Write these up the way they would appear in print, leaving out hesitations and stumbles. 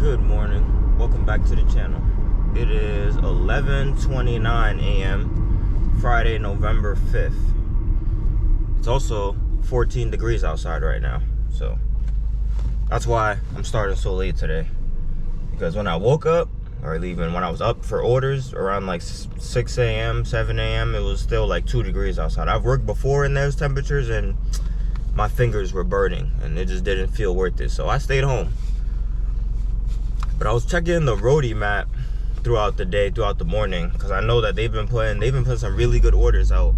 Good morning, welcome back to the channel. It is 11:29 a.m. Friday, November 5th. It's also 14 degrees outside right now, so that's why I'm starting so late today. Because when I woke up, or even when I was up for orders around like 6 a.m., 7 a.m., it was still like 2 degrees outside. I've worked before in those temperatures and my fingers were burning and it just didn't feel worth it, so I stayed home. But I was checking the Roadie map throughout the day, throughout the morning, because I know that they've been putting some really good orders out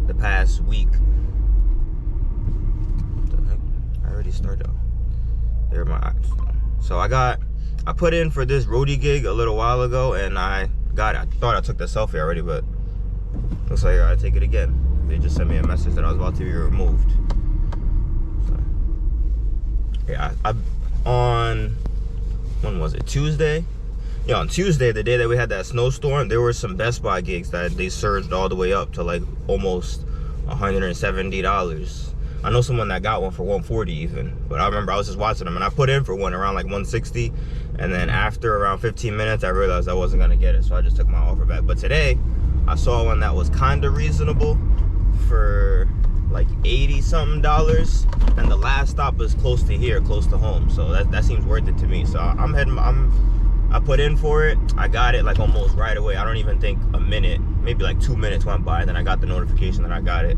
the past week. What the heck? I already started. There are my eyes. So I put in for this Roadie gig a little while ago, and I got it. I thought I took the selfie already, but looks like I gotta take it again. They just sent me a message that I was about to be removed. So, yeah, when was it, Tuesday? Yeah, on Tuesday, the day that we had that snowstorm, there were some Best Buy gigs that they surged all the way up to like almost $170. I know someone that got one for $140 even, but I remember I was just watching them and I put in for one around like $160, and then after around 15 minutes I realized I wasn't gonna get it, so I just took my offer back. But today I saw one that was kind of reasonable for like $80 something, and the last stop was close to here, close to home, so that seems worth it to me. So I put in for it. I got it like almost right away. I don't even think a minute, maybe like 2 minutes went by, and then I got the notification that I got it.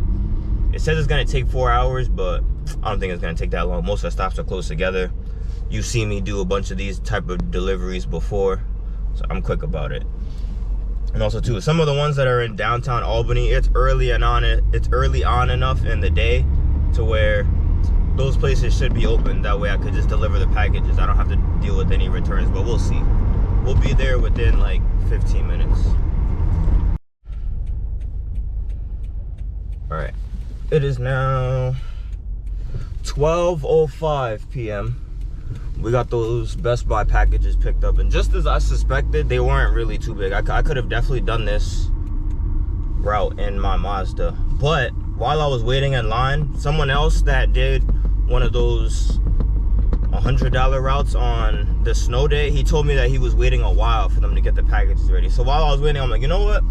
It says it's gonna take 4 hours, but I don't think it's gonna take that long. Most of the stops are close together. You see me do a bunch of these type of deliveries before, so I'm quick about it. And also too, some of the ones that are in downtown Albany, it's early on enough in the day to where those places should be open. That way I could just deliver the packages. I don't have to deal with any returns, but we'll see. We'll be there within like 15 minutes. All right, it is now 12:05 p.m. We got those Best Buy packages picked up, and just as I suspected, they weren't really too big. I could have definitely done this route in my Mazda, but while I was waiting in line, someone else that did one of those $100 routes on the snow day, he told me that he was waiting a while for them to get the packages ready. So while I was waiting, I'm like, you know what?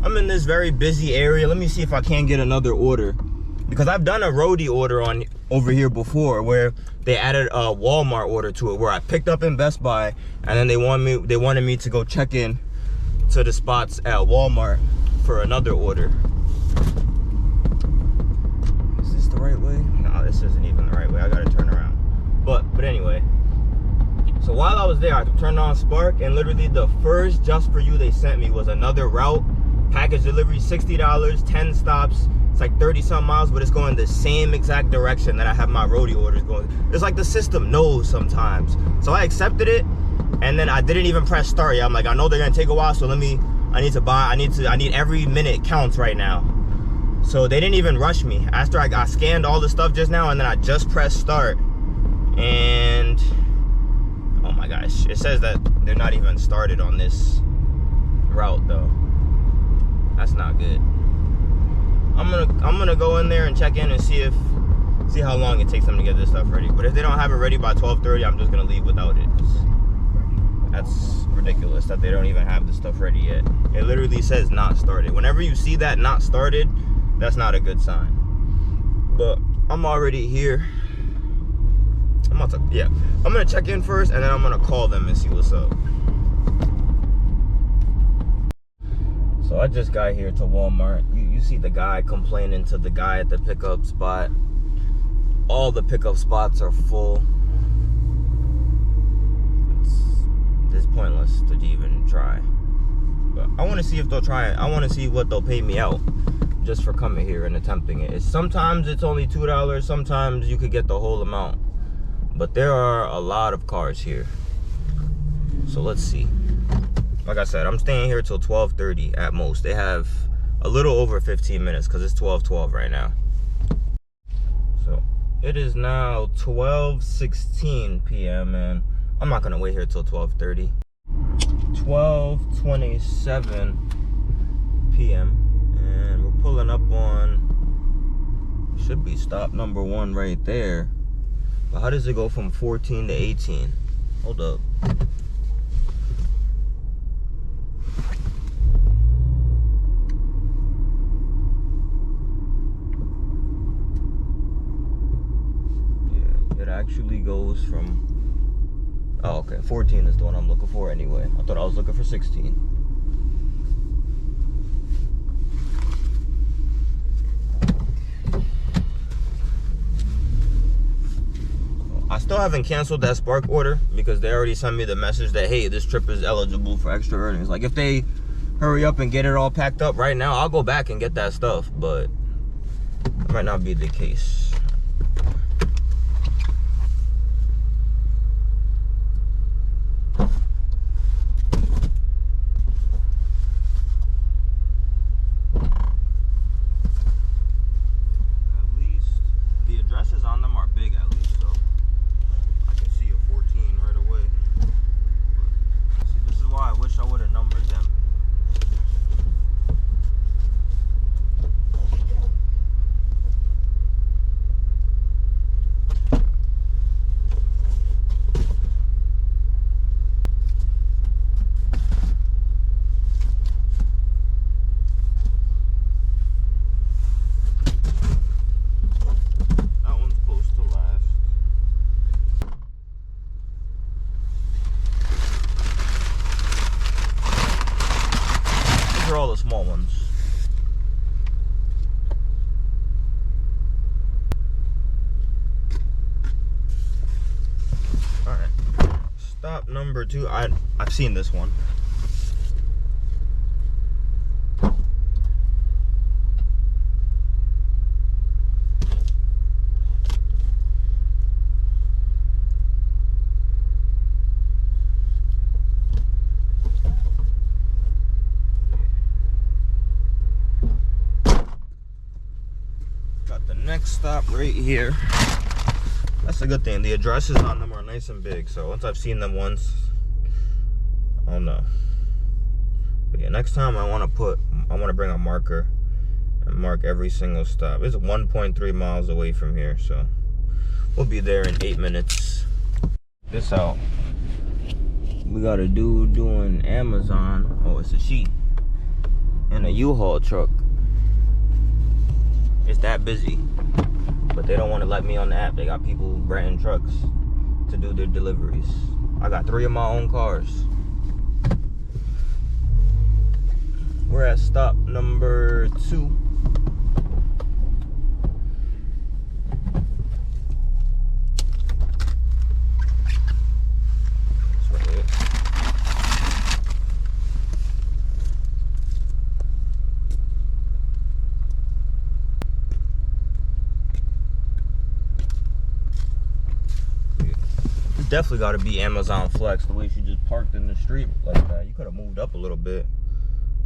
I'm in this very busy area. Let me see if I can get another order, because I've done a Roadie order over here before where they added a Walmart order to it, where I picked up in Best Buy, and then they wanted me to go check in to the spots at Walmart for another order. Is this the right way? No, this isn't even the right way. I gotta turn around. But anyway, so while I was there, I turned on Spark, and literally the first Just For You they sent me was another route, package delivery, $60, 10 stops. It's like 30 some miles, but it's going the same exact direction that I have my Roadie orders going. It's like the system knows sometimes. So I accepted it, and then I didn't even press start yet. I'm like, I know they're gonna take a while, so I need every minute counts right now. So they didn't even rush me. After I scanned all the stuff just now, and then I just pressed start, and oh my gosh, it says that they're not even started on this route though. That's not good. I'm gonna go in there and check in and see how long it takes them to get this stuff ready. But if they don't have it ready by 12:30, I'm just gonna leave without it. That's ridiculous that they don't even have this stuff ready yet. It literally says not started. Whenever you see that not started, that's not a good sign. But I'm already here. I'm gonna check in first, and then I'm gonna call them and see what's up. So I just got here to Walmart. You see the guy complaining to the guy at the pickup spot. All the pickup spots are full. It's pointless to even try. But I want to see if they'll try it. I want to see what they'll pay me out just for coming here and attempting it. Sometimes it's only $2. Sometimes you could get the whole amount. But there are a lot of cars here. So let's see. Like I said, I'm staying here till 12:30 at most. They have a little over 15 minutes because it's 12:12 right now. So it is now 12:16 p.m. and I'm not gonna wait here till 12:30. 12:27 p.m. and we're pulling up on, should be stop number 1 right there. But how does it go from 14 to 18? Hold up. Yeah, it actually goes from... Oh, okay. 14 is the one I'm looking for anyway. I thought I was looking for 16. I still haven't canceled that Spark order because they already sent me the message that, hey, this trip is eligible for extra earnings. Like, if they hurry up and get it all packed up right now, I'll go back and get that stuff, but it might not be the case. Addresses on them are big, at least, so I can see a 14 right away. But, see, this is why I wish I would have numbered them. All the small ones. All right, stop number 2. I've seen this one. Next stop right here. That's a good thing. The addresses on them are nice and big, so once I've seen them once, I'll know. But yeah, next time I want to bring a marker and mark every single stop. It's 1.3 miles away from here, so we'll be there in 8 minutes. This out. We got a dude doing Amazon. Oh, it's a sheet and a U-Haul truck. It's that busy, but they don't want to let me on the app. They got people renting trucks to do their deliveries. I got 3 of my own cars. We're at stop number 2. It's right here. Definitely got to be Amazon Flex. The way she just parked in the street like that, you could have moved up a little bit,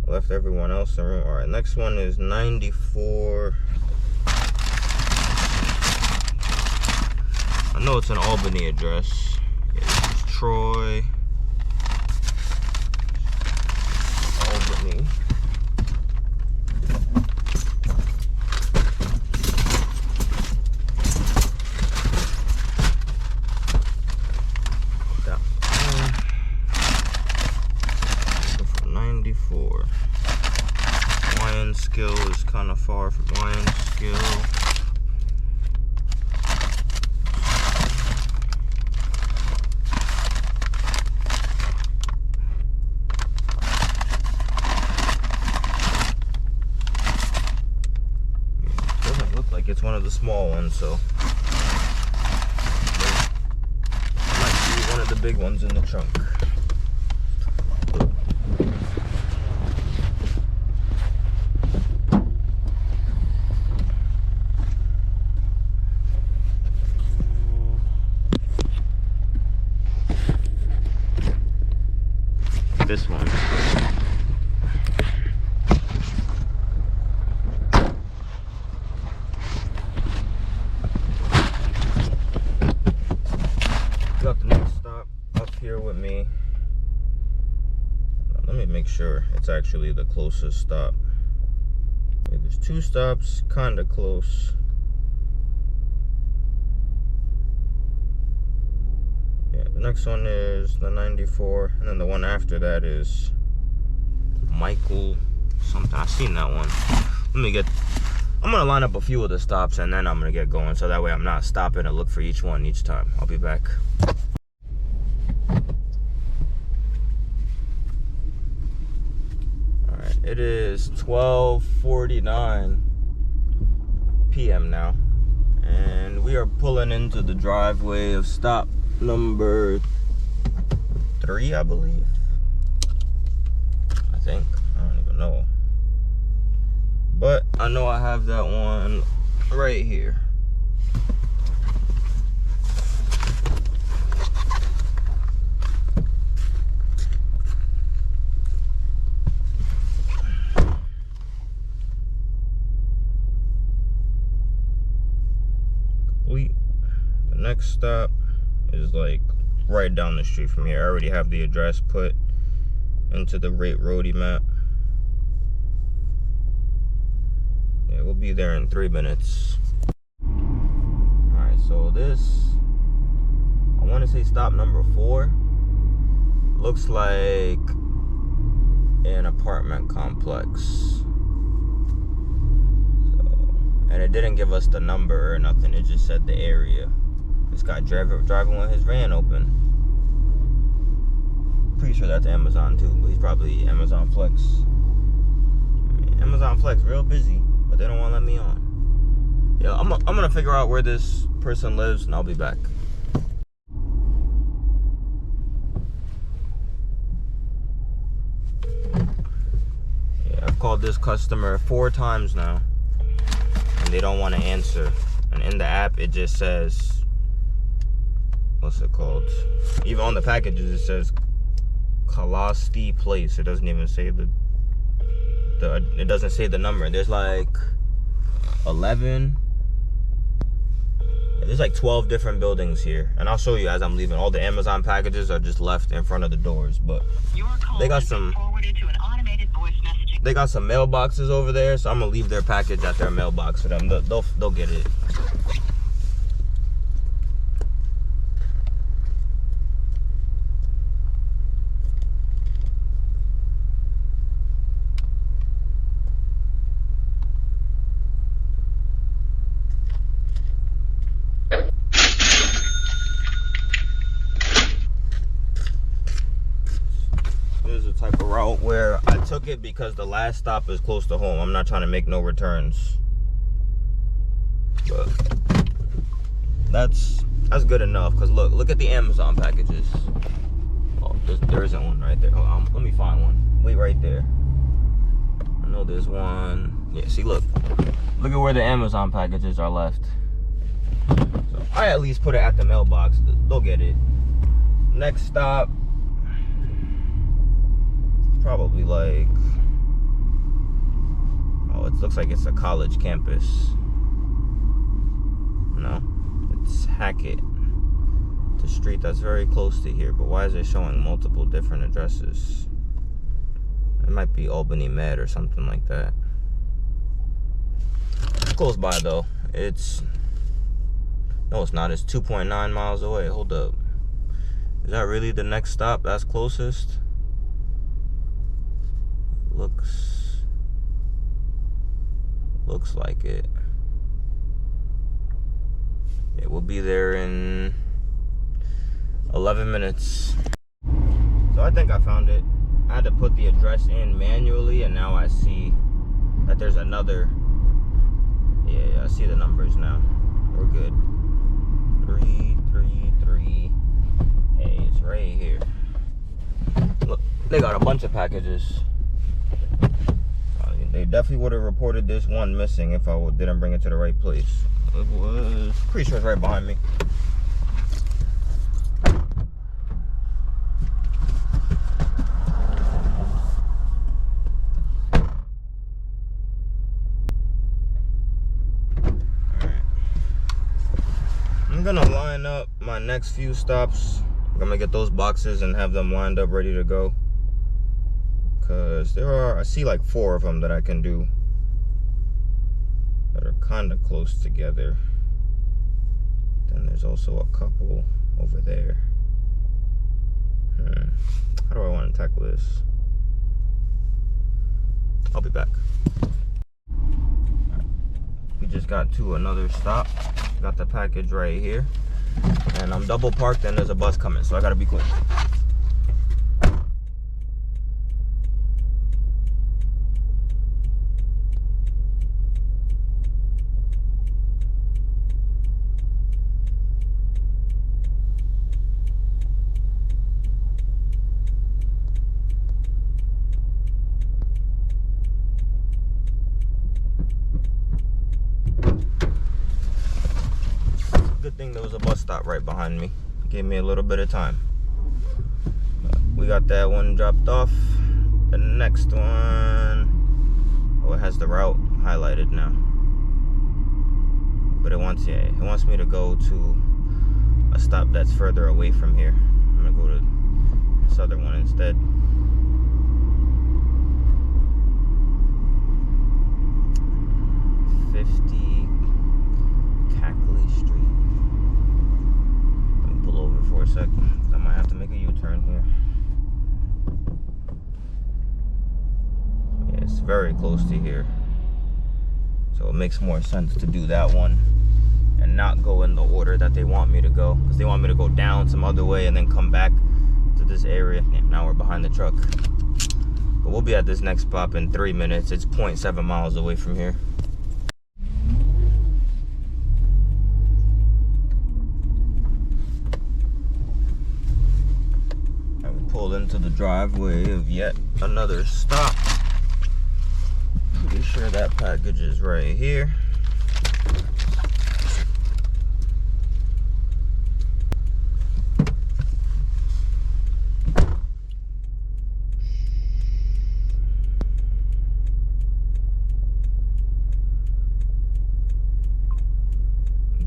left everyone else in room. All right, next one is 94. I know it's an Albany address. Yeah, this is Troy, Albany. Skill is kind of far from Lion Skill. Doesn't look like it's one of the small ones, so might be one of the big ones in the trunk. This one. Got the next stop up here with me. Let me make sure it's actually the closest stop. Yeah, there's 2 stops kind of close. Yeah, The next one is the 94, and then the one after that is Michael something. I seen that one. I'm gonna line up a few of the stops and then I'm gonna get going, so that way I'm not stopping to look for each one each time. I'll be back. Alright, it is 12:49 p.m. now, and we are pulling into the driveway of stop number 3, I believe. I think. I don't even know. But I know I have that one right here. Complete. The next stop is like right down the street from here. I already have the address put into the Roadie map. Yeah, we'll be there in 3 minutes. Alright, so this, I want to say stop number 4. Looks like an apartment complex. So, and it didn't give us the number or nothing, it just said the area. This guy driving with his van open. Pretty sure that's Amazon too, but he's probably Amazon Flex. I mean, Amazon Flex real busy, but they don't want to let me on. Yeah, I'm gonna figure out where this person lives and I'll be back. Yeah, I've called this customer 4 times now and they don't want to answer. And in the app it just says, what's it called? Even on the packages it says Kalasti Place. It doesn't even say it doesn't say the number. There's like 11. There's like 12 different buildings here, and I'll show you as I'm leaving. All the Amazon packages are just left in front of the doors, but they got some mailboxes over there, so I'm gonna leave their package at their mailbox for them. They'll get it. Type of route where I took it because the last stop is close to home. I'm not trying to make no returns, but that's good enough. Because look at the Amazon packages. Oh, there isn't one right there. Hold on, let me find one. Wait right there. I know there's one. Yeah, see, look at where the Amazon packages are left. So I at least put it at the mailbox. They'll get it. Next stop, probably like, oh, it looks like it's a college campus. No, it's Hackett, the street that's very close to here. But why is it showing multiple different addresses? It might be Albany Med or something like that. It's close by though. No, it's not. It's 2.9 miles away. Hold up, is that really the next stop that's closest? Looks like it. It will be there in 11 minutes. So I think I found it. I had to put the address in manually, and now I see that there's another. Yeah, I see the numbers now. We're good. 333. Hey, it's right here. Look, they got a bunch of packages. They definitely would have reported this one missing if I didn't bring it to the right place. It was pretty sure it's right behind me. Alright. I'm gonna line up my next few stops. I'm gonna get those boxes and have them lined up ready to go. Because I see like 4 of them that I can do that are kind of close together. Then there's also a couple over there. tackle this. I'll be back. We just got to another stop. Got the package right here. And I'm double parked and there's a bus coming, so I gotta be quick. Good thing there was a bus stop right behind me. Gave me a little bit of time. We got that one dropped off. The next one, oh, it has the route highlighted now. But it wants me to go to a stop that's further away from here. I'm gonna go to this other one instead. For a second, I might have to make a U-turn here. Yeah, it's very close to here, so it makes more sense to do that one and not go in the order that they want me to go, because they want me to go down some other way and then come back to this area. Yeah, now we're behind the truck, but we'll be at this next stop in 3 minutes. It's 0.7 miles away from here. Pulled into the driveway of yet another stop. Pretty sure that package is right here.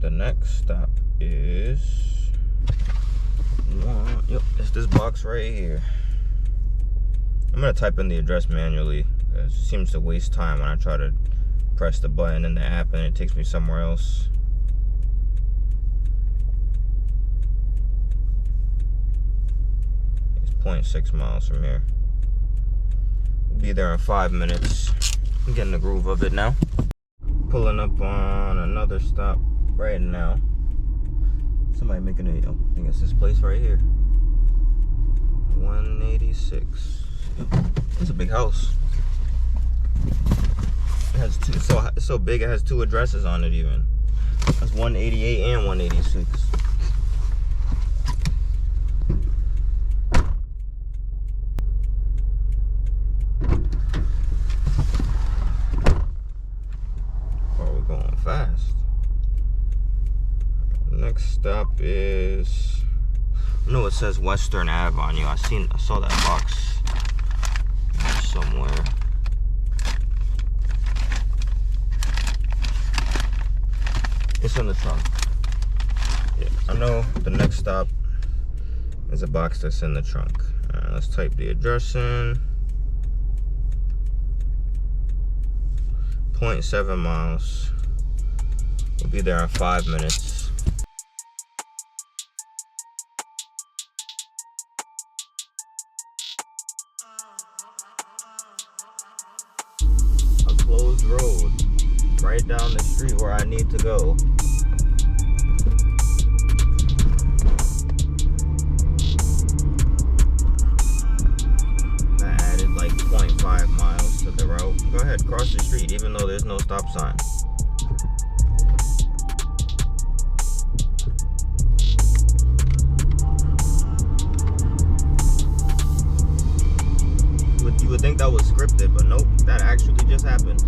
The next stop is yep, it's this box right here. I'm gonna type in the address manually. It seems to waste time when I try to press the button in the app and it takes me somewhere else. It's 0.6 miles from here. We'll be there in 5 minutes. I'm getting the groove of it now. Pulling up on another stop right now. Somebody making a, I think it's this place right here. 186. It's a big house. It has two, it's so big it has 2 addresses on it even. That's 188 and 186. Oh, we're going fast. Next stop is, I know it says Western Ave on you. I saw that box somewhere. It's in the trunk. Yeah, I know the next stop is a box that's in the trunk. Let's type the address in. 0.7 miles. We'll be there in 5 minutes. Closed road right down the street where I need to go. I added like 0.5 miles to the route. Go ahead, cross the street even though there's no stop sign. You would think that was scripted, but nope, that actually just happened.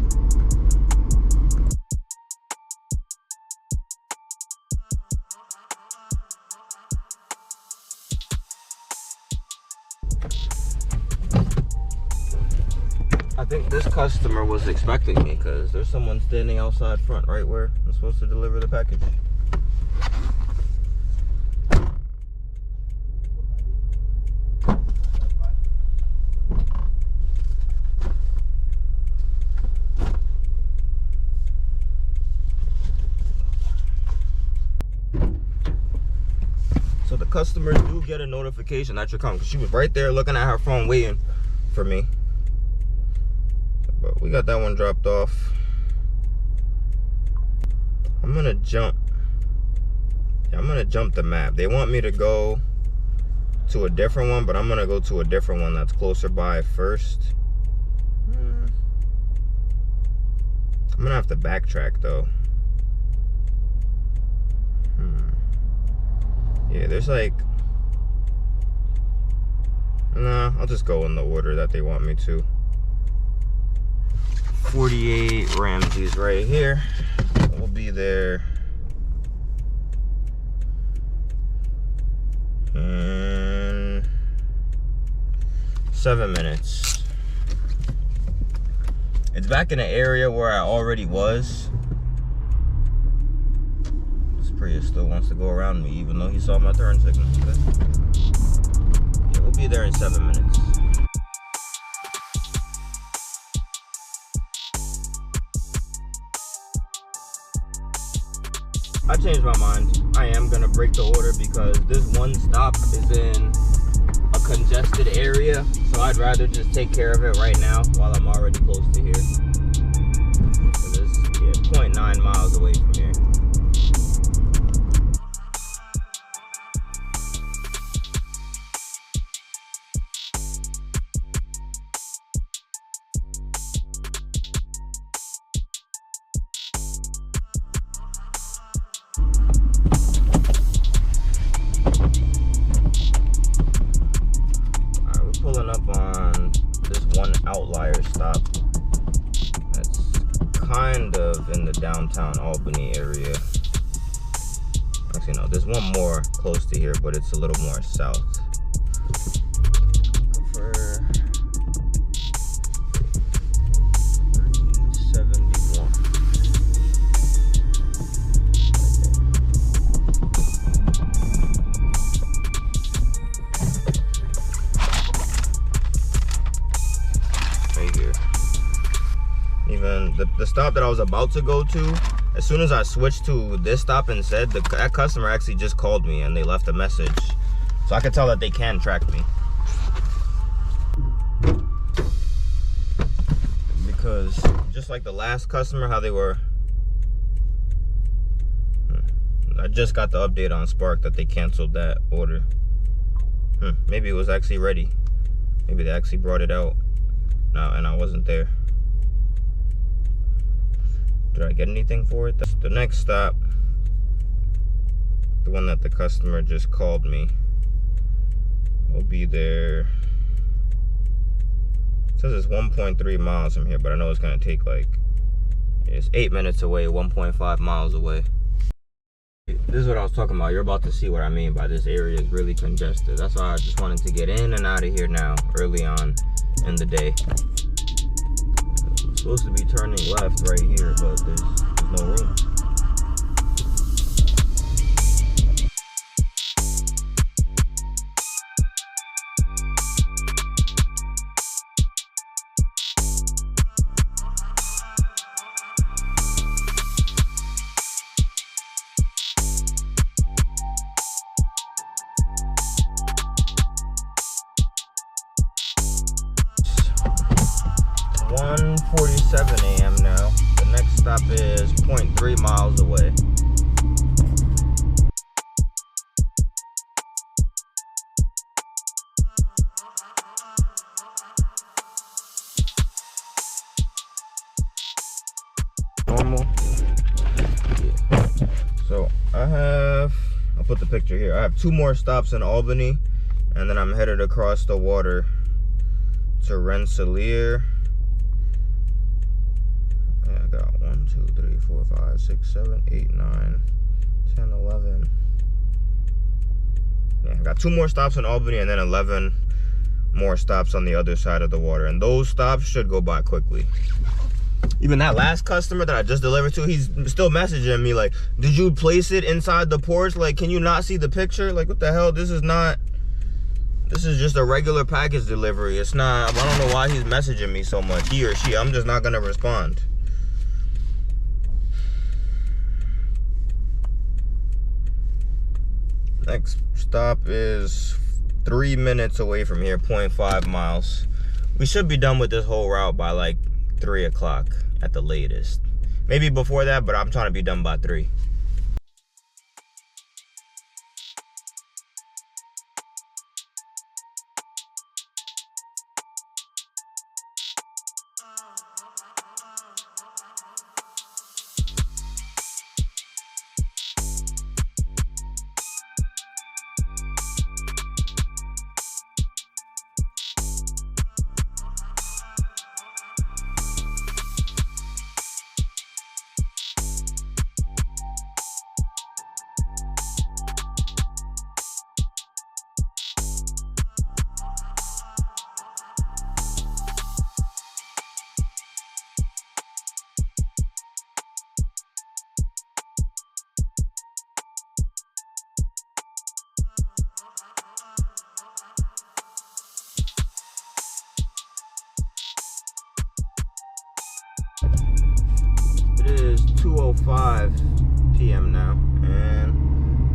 I think this customer was expecting me because there's someone standing outside front right where I'm supposed to deliver the package. customers do get a notification that you're coming, because she was right there looking at her phone waiting for me. But we got that one dropped off. I'm gonna jump the map. They want me to go to a different one, but I'm gonna go to a different one that's closer by first. I'm gonna have to backtrack though. Yeah, there's like, nah, I'll just go in the order that they want me to. 48 Ramsey's right here. We'll be there in 7 minutes. It's back in the area where I already was. This Prius still wants to go around me, even though he saw my turn signal. Okay. Yeah, we'll be there in 7 minutes. I changed my mind. I am gonna break the order because this one stop is in a congested area, so I'd rather just take care of it right now while I'm already close to here. So this, yeah, 0.9 miles away from here. Pulling up on this one outlier stop that's kind of in the downtown Albany area. Actually, no, there's one more close to here, but it's a little more south. For 371. Even the stop that I was about to go to, as soon as I switched to this stop instead, that customer actually just called me and they left a message. So I could tell that they can track me. Because just like the last customer, how they were, I just got the update on Spark that they canceled that order. Maybe it was actually ready. Maybe they actually brought it out now and I wasn't there. Did I get anything for it? The next stop, the one that the customer just called me, will be there. It says it's 1.3 miles from here, but I know it's gonna take like, it's 8 minutes away, 1.5 miles away. This is what I was talking about. You're about to see what I mean by this area is really congested. That's why I just wanted to get in and out of here now, early on in the day. Supposed to be turning left right here, but there's no room. It's 1:47 a.m. now. The next stop is 0.3 miles away. Normal. Yeah. So I'll put the picture here. I have 2 more stops in Albany, and then I'm headed across the water to Rensselaer. I got 1, 2, 3, 4, 5, 6, 7, 8, 9, 10, 11. Yeah, I got 2 more stops in Albany and then 11 more stops on the other side of the water. And those stops should go by quickly. Even that last customer that I just delivered to, he's still messaging me like, did you place it inside the porch? Like, can you not see the picture? Like, what the hell? This is just a regular package delivery. It's not, I don't know why he's messaging me so much, he or she. I'm just not gonna respond. Next stop is 3 minutes away from here, 0.5 miles. We should be done with this whole route by like 3 o'clock at the latest. Maybe before that, but I'm trying to be done by 3. It is 2:05 p.m. now, and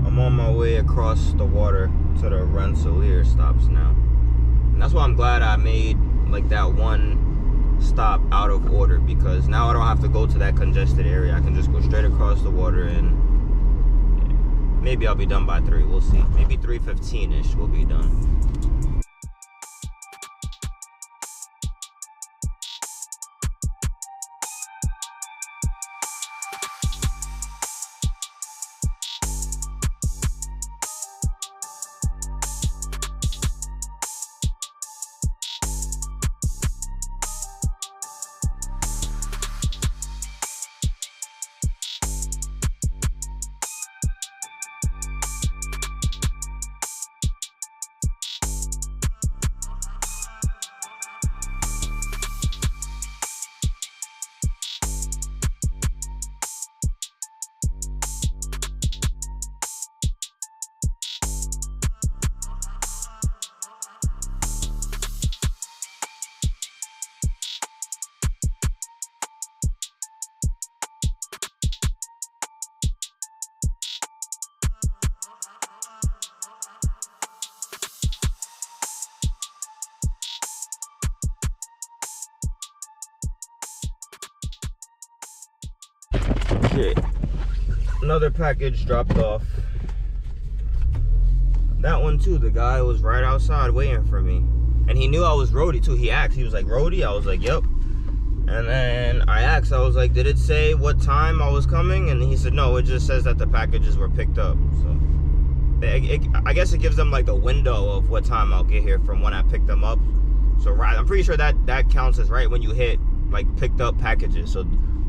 I'm on my way across the water to the Rensselaer stops now. And that's why I'm glad I made like that one stop out of order, because now I don't have to go to that congested area. I can just go straight across the water, and maybe I'll be done by 3. We'll see. Maybe 3:15-ish we'll be done. Okay, another package dropped off. That one too, the guy was right outside waiting for me. And he knew I was Roadie too. He asked, he was like, Roadie? I was like, yep. And then I asked, I was like, did it say what time I was coming? And he said, no, it just says that the packages were picked up. So I guess it gives them like the window of what time I'll get here from when I picked them up. So right, I'm pretty sure that counts as right when you hit like picked up packages. So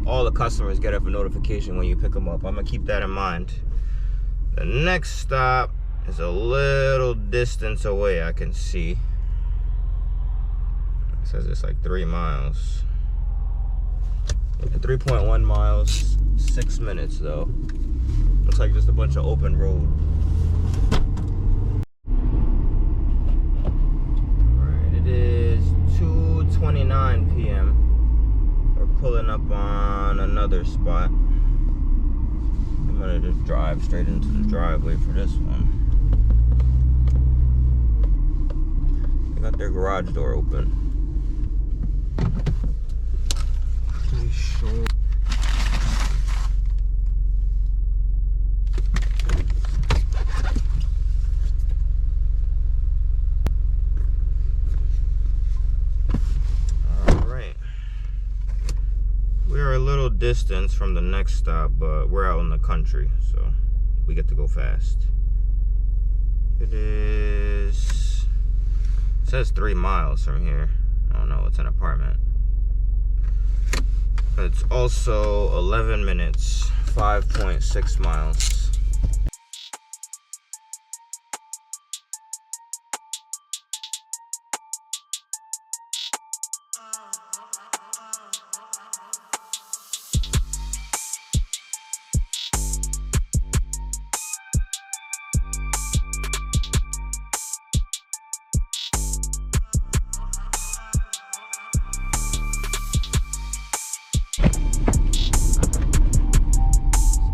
all the customers get a notification when you pick them up. I'm gonna keep that in mind. The next stop is a little distance away, I can see. It says it's like 3 miles. 3.1 miles, 6 minutes though. Looks like just a bunch of open road. Alright, it is 2:29 p.m. We're pulling up on another spot. I'm gonna just drive straight into the driveway for this one. They got their garage door open. Pretty sure. We're a little distance from the next stop, but we're out in the country, so we get to go fast. It says 3 miles from here. I don't know, it's an apartment. It's also 11 minutes, 5.6 miles.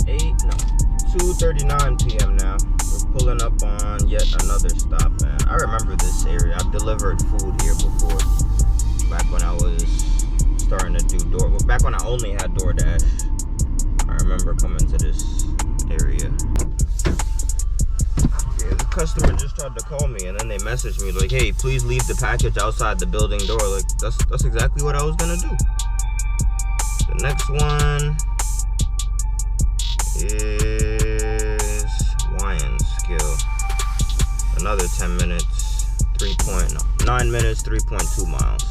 It's 2:39 p.m. now. We're pulling up on yet another stop, man. I remember this area. I've delivered food here before. Back when I was starting to do back when I only had DoorDash. I remember coming to this area. Yeah, the customer just tried to call me, and then they messaged me like, hey, please leave the package outside the building door. Like, that's exactly what I was gonna do. The next one is Lion Skill. Another 10 minutes, 9 minutes, 3.2 miles.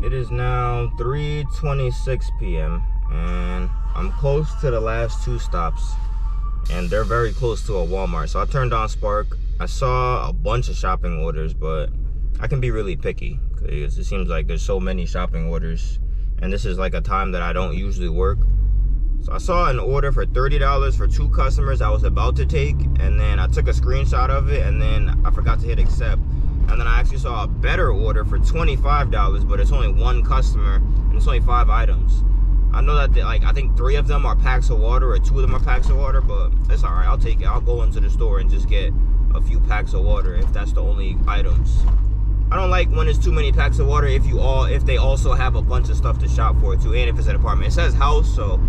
It is now 3:26 p.m. and I'm close to the last two stops, and they're very close to a Walmart. So I turned on Spark. I saw a bunch of shopping orders, but I can be really picky because it seems like there's so many shopping orders, and this is like a time that I don't usually work. So I saw an order for $30 for 2 customers I was about to take, and then I took a screenshot of it, and then I forgot to hit accept. And then I actually saw a better order for $25, but it's only 1 customer and it's only 5 items. I know that I think 3 of them are packs of water or 2 of them are packs of water, but it's all right. I'll take it. I'll go into the store and just get a few packs of water if that's the only items. I don't like when it's too many packs of water if they also have a bunch of stuff to shop for too, and if it's an apartment. It says house, so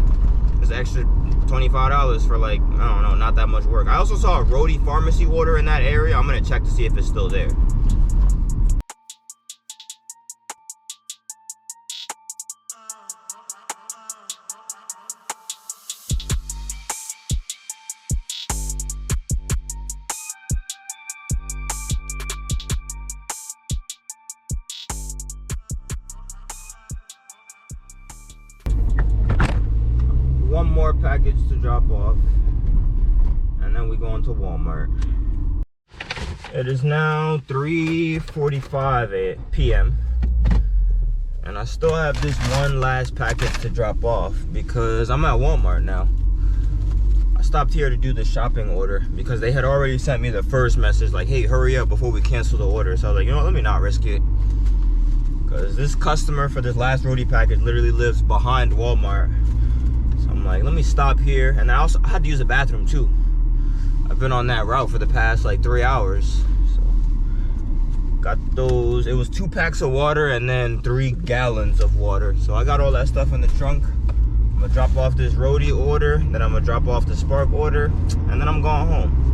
it's extra $25 for like, I don't know, not that much work. I also saw a Roadie pharmacy order in that area. I'm gonna check to see if it's still there. One more package to drop off, and then we go into Walmart. It is now 3:45 p.m. and I still have this one last package to drop off because I'm at Walmart now. I stopped here to do the shopping order because they had already sent me the first message like, hey, hurry up before we cancel the order. So I was like, you know what, let me not risk it, because this customer for this last Roadie package literally lives behind Walmart. I'm like, let me stop here. And I had to use the bathroom too. I've been on that route for the past like 3 hours. So got those. It was 2 packs of water and then 3 gallons of water. So I got all that stuff in the trunk. I'm gonna drop off this Roadie order, then I'm gonna drop off the Spark order, and then I'm going home.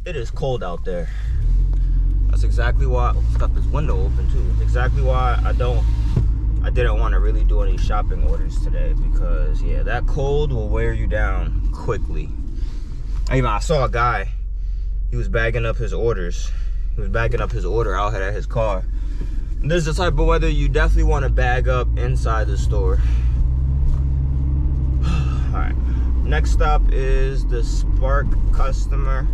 It is cold out there. That's exactly why it's got this window open too. It's exactly why I didn't want to really do any shopping orders today, because yeah, that cold will wear you down quickly. I saw a guy, he was bagging up his orders. He was bagging up his order out at his car. And this is the type of weather you definitely want to bag up inside the store. All right, next stop is the Spark customer.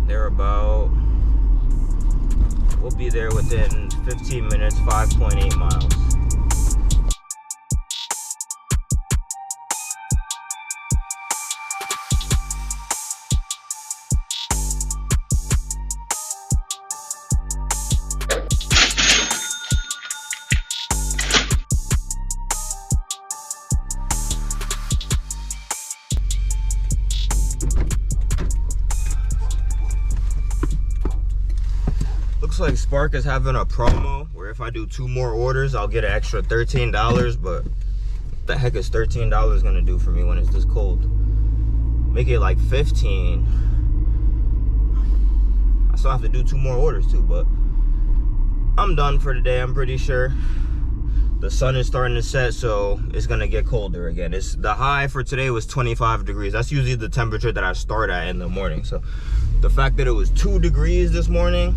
They're about, we'll be there within 15 minutes, 5.8 miles. looks like Spark is having a promo where if I do 2 more orders, I'll get an extra $13. But what the heck is $13 gonna do for me when it's this cold? Make it like 15. I still have to do 2 more orders too, but I'm done for today, I'm pretty sure. The sun is starting to set, so it's gonna get colder again. The high for today was 25 degrees. That's usually the temperature that I start at in the morning. So the fact that it was 2 degrees this morning,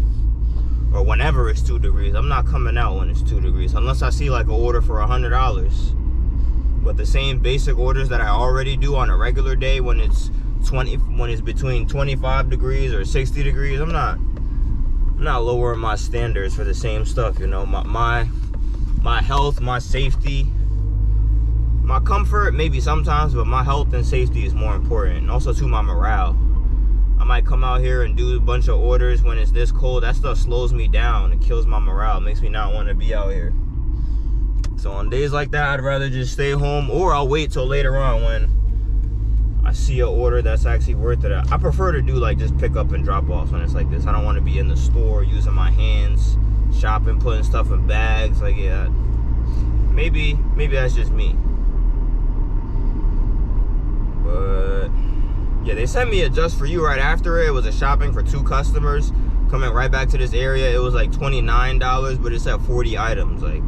or whenever it's 2 degrees, I'm not coming out when it's 2 degrees, unless I see like an order for $100. But the same basic orders that I already do on a regular day when it's between 25 degrees or 60 degrees, I'm not lowering my standards for the same stuff, you know. My health, my safety, my comfort, maybe sometimes, but my health and safety is more important. And also too, my morale. I might come out here and do a bunch of orders when it's this cold. That stuff slows me down. It kills my morale. It makes me not want to be out here. So on days like that, I'd rather just stay home, or I'll wait till later on when I see an order that's actually worth it. I prefer to do like just pick up and drop off when it's like this. I don't want to be in the store using my hands, shopping, putting stuff in bags. Like, yeah, maybe that's just me. But yeah, they sent me a just for you right after it. It was a shopping for 2 customers coming right back to this area. It was like $29, but it said 40 items. Like,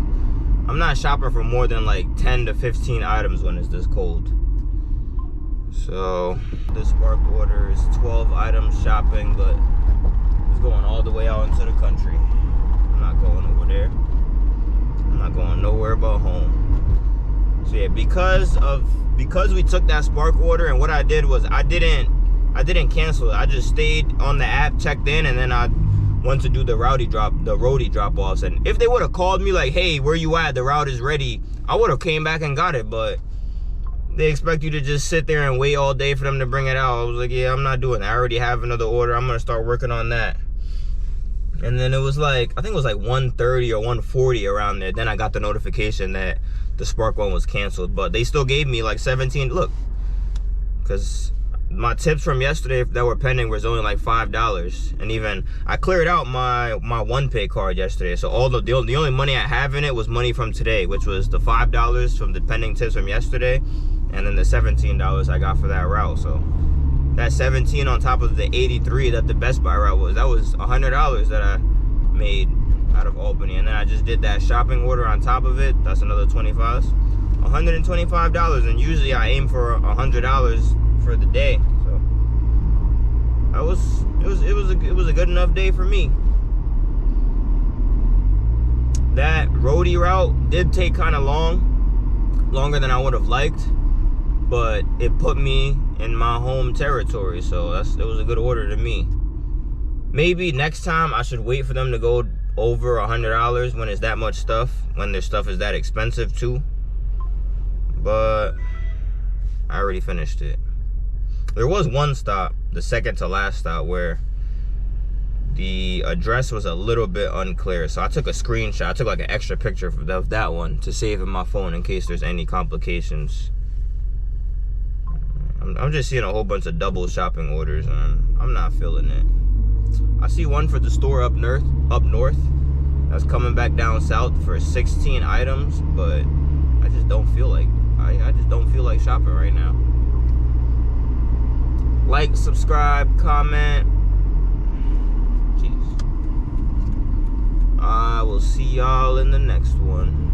I'm not shopping for more than like 10 to 15 items when it's this cold. So this Spark order is 12 items shopping, but it's going all the way out into the country. I'm not going over there. I'm not going nowhere but home. So yeah, because we took that Spark order, and what I did was I didn't cancel it. I just stayed on the app, checked in, and then I went to do the Roadie drop offs. And if they would have called me like, hey, where you at? The route is ready, I would have came back and got it. But they expect you to just sit there and wait all day for them to bring it out. I was like, yeah, I'm not doing that. I already have another order. I'm gonna start working on that. And then it was like, I think it was like 1:30 or 1:40 around there. Then I got the notification that the Spark one was canceled. But they still gave me like 17, look, because my tips from yesterday that were pending was only like $5. And even I cleared out my OnePay card yesterday. So the only money I have in it was money from today, which was the $5 from the pending tips from yesterday, and then the $17 I got for that route. So that 17 on top of the 83 that the Best Buy route was, that was $100 that I made out of Albany. And then I just did that shopping order on top of it. That's another $25. $125. And usually I aim for $100 for the day. So it was a good enough day for me. That Roadie route did take kind of longer than I would have liked, but it put me in my home territory, so it was a good order to me. Maybe next time I should wait for them to go over $100 when it's that much stuff, when their stuff is that expensive too. But I already finished it. There was one stop, the second to last stop, where the address was a little bit unclear, so I took a screenshot. I took like an extra picture of that one to save in my phone in case there's any complications. I'm just seeing a whole bunch of double shopping orders, and I'm not feeling it. I see one for the store up north that's coming back down south for 16 items, but I just don't feel like I just don't feel like shopping right now. Like, subscribe, comment. Jeez. I will see y'all in the next one.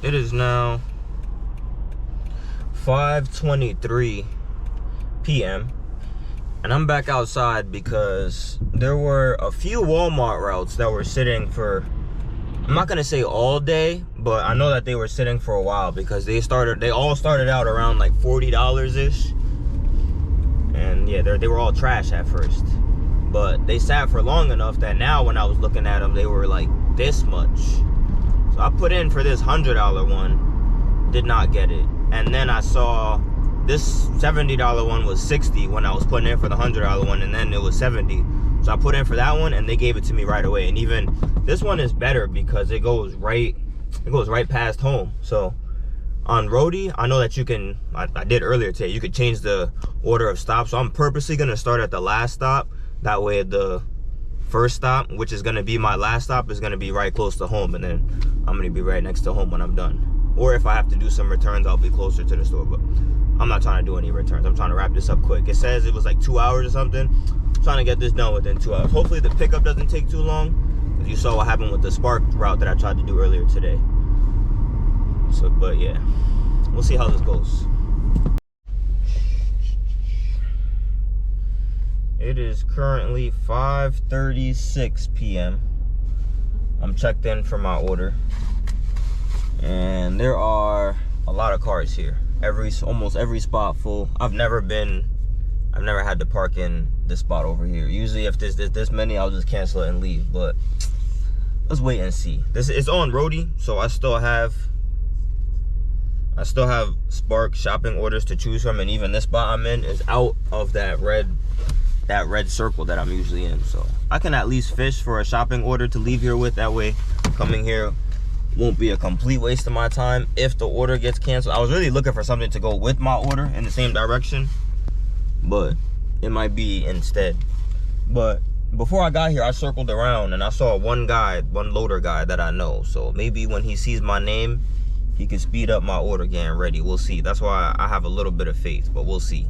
It is now 5:23 p.m. and I'm back outside because there were a few Walmart routes that were sitting for, I'm not gonna say all day, but I know that they were sitting for a while because they all started out around like $40 ish, and yeah, they were all trash at first, but they sat for long enough that now when I was looking at them, they were like this much. So I put in for this $100 one, did not get it. And then I saw this $70 one was 60 when I was putting in for the $100 one, and then it was 70. So I put in for that one and they gave it to me right away. And even this one is better because it goes right past home. So on Roadie, I know that you can, I did earlier today, you could change the order of stops. So I'm purposely gonna start at the last stop. That way the first stop, which is gonna be my last stop, is gonna be right close to home, and then I'm gonna be right next to home when I'm done. Or if I have to do some returns, I'll be closer to the store, but I'm not trying to do any returns. I'm trying to wrap this up quick. It says it was like 2 hours or something. I'm trying to get this done within 2 hours. Hopefully the pickup doesn't take too long, because you saw what happened with the Spark route that I tried to do earlier today. So, but yeah, we'll see how this goes. It is currently 5:36 p.m. I'm checked in for my order, and there are a lot of cars here. Almost every spot full. I've never had to park in this spot over here. Usually if there's this many, I'll just cancel it and leave, but let's wait and see. This is on Roadie, so I still have Spark shopping orders to choose from, and even this spot I'm in is out of that red circle that I'm usually in. So I can at least fish for a shopping order to leave here with. That way coming here won't be a complete waste of my time if the order gets canceled. I was really looking for something to go with my order in the same direction, but it might be instead. But before I got here, I circled around and I saw one loader guy that I know. So maybe when he sees my name, he can speed up my order getting ready. We'll see. That's why I have a little bit of faith, but we'll see.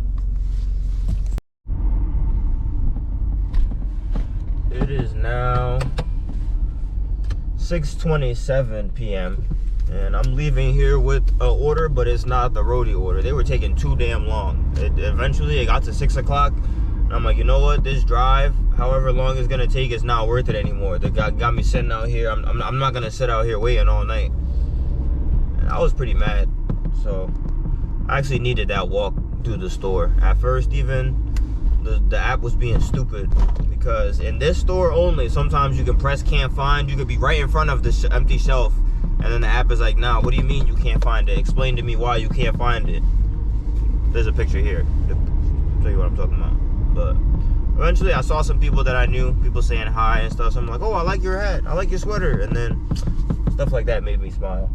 It is now 6:27 p.m. and I'm leaving here with an order, but it's not the Roadie order. They were taking too damn long. Eventually it got to 6 o'clock and I'm like, you know what, this drive, however long it's gonna take, is not worth it anymore. They got me sitting out here. I'm not gonna sit out here waiting all night. And I was pretty mad. So I actually needed that walk through the store. At first, even the app was being stupid, because in this store only, sometimes you can press can't find. You could be right in front of this empty shelf, and then the app is like, nah, what do you mean you can't find it? Explain to me why you can't find it. There's a picture here. I'll tell you what I'm talking about. But eventually I saw some people that I knew, people saying hi and stuff. So I'm like, oh, I like your hat, I like your sweater, and then stuff like that made me smile.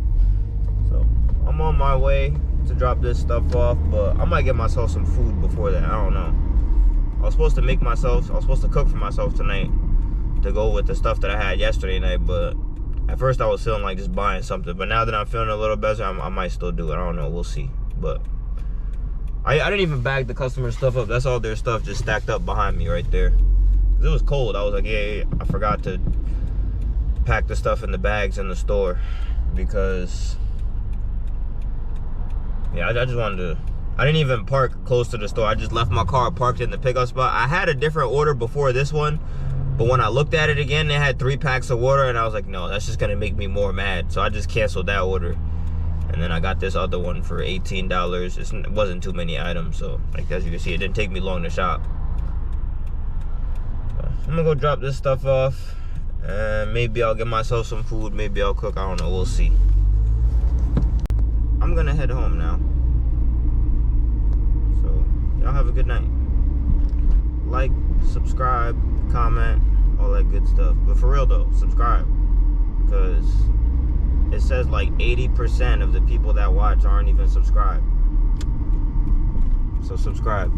So I'm on my way to drop this stuff off, but I might get myself some food before that. I don't know. I was supposed to cook for myself tonight to go with the stuff that I had yesterday night, but at first I was feeling like just buying something. But now that I'm feeling a little better, I might still do it. I don't know, we'll see. But I didn't even bag the customer stuff up. That's all their stuff just stacked up behind me right there. 'Cause it was cold. I was like, yeah, I forgot to pack the stuff in the bags in the store, because yeah, I just wanted to. I didn't even park close to the store. I just left my car parked in the pickup spot. I had a different order before this one, but when I looked at it again, they had 3 packs of water, and I was like, no, that's just gonna make me more mad. So I just canceled that order. And then I got this other one for $18. It wasn't too many items, so like as you can see, it didn't take me long to shop. So I'm gonna go drop this stuff off, and maybe I'll get myself some food, maybe I'll cook, I don't know, we'll see. I'm gonna head home now. Y'all have a good night. Like, subscribe, comment, all that good stuff. But for real though, subscribe, because it says like 80% of the people that watch aren't even subscribed. So subscribe.